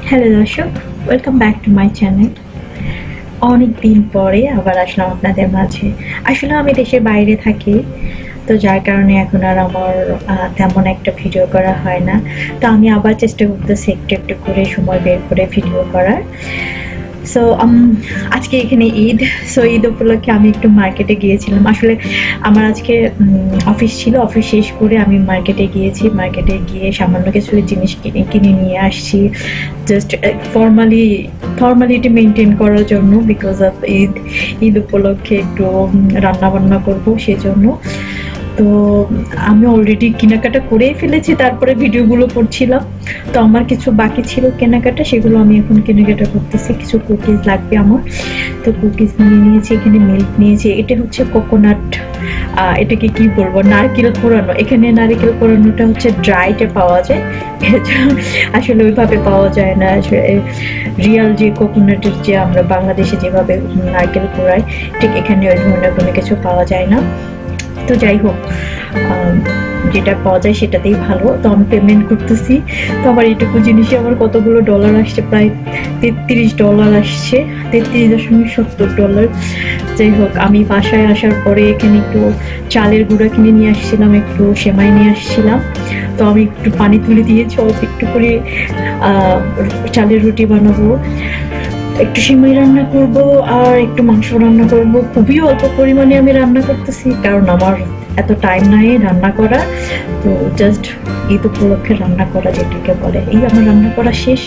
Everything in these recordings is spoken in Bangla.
হ্যালো দর্শক, welcome back to my channel. অনেক দিন পরে আবার আসলাম আপনাদের মাঝে। আসলে আমি দেশের বাইরে থাকি, তো যার কারণে এখন আর আমার তেমন একটা ভিডিও করা হয় না। তো আমি আবার চেষ্টা করতেছি একটু একটু করে সময় বের করে ভিডিও করার। সো আজকে এখানে ঈদ। সো ঈদ উপলক্ষে আমি একটু মার্কেটে গিয়েছিলাম। আসলে আমার আজকে অফিস ছিল, অফিস শেষ করে আমি মার্কেটে গিয়েছি। মার্কেটে গিয়ে সামান্য কিছু জিনিস কিনে কিনে নিয়ে আসছি, জাস্ট ফর্মালিটি মেনটেন করার জন্য, বিকজ অফ ঈদ উপলক্ষে একটু রান্না বান্না করবো সেজন্য। তো আমি অলরেডি কেনাকাটা করেই ফেলেছি, তারপরে ভিডিওগুলো করছিলাম। তো আমার কিছু বাকি ছিল কেনাকাটা, সেগুলো আমি এখন কেনাকাটা করতেছি। কিছু কুকিজ লাগবে আমার, তো কুকিজ নিয়ে নিয়েছি। এখানে মিল্ক নিয়েছি। এটা হচ্ছে কোকোনাট, এটাকে কি বলবো, নারকেল কোরানো। এখানে নারকেল কোরানোটা হচ্ছে ড্রাইটে পাওয়া যায়, আসলে ওইভাবে পাওয়া যায় না। রিয়াল যে কোকোনাটের, যে আমরা বাংলাদেশে যেভাবে নারকেল কোরাই, ঠিক এখানে ওই ধরনের কোনো কিছু পাওয়া যায় না। তো যাই হোক, যেটা পাওয়া যায় সেটাতেই ভালো। তো আমি পেমেন্ট করতেছি। তো আমার এইটুকু জিনিসে আমার কতগুলো ডলার আসছে, প্রায় $33 আসছে, $33.70। যাই হোক, আমি বাসায় আসার পরে এখানে একটু চালের গুঁড়া কিনে নিয়ে আসছিলাম, একটু সেমাই নিয়ে আসছিলাম। তো আমি একটু পানি তুলে দিয়েছি, অল্প একটু করে চালের রুটি বানাবো, একটু সিমাই রান্না করব, আর একটু মাংস রান্না করব। খুবই অল্প পরিমাণে আমি রান্না করতেছি, কারণ আমার এত টাইম নাই রান্না করা। তো জাস্ট ঈদ উপলক্ষে রান্না করা যেটাকে বলে, এই আমার রান্না করা শেষ।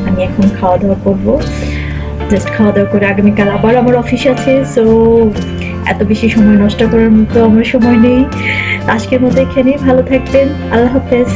আমি এখন খাওয়া দাওয়া করবো। জাস্ট খাওয়া দাওয়া করে আগামীকাল আবার আমার অফিস আছে। সো এত বেশি সময় নষ্ট করার মতো আমার সময় নেই। আজকের মতো এখানেই, ভালো থাকবেন, আল্লাহ হাফেজ।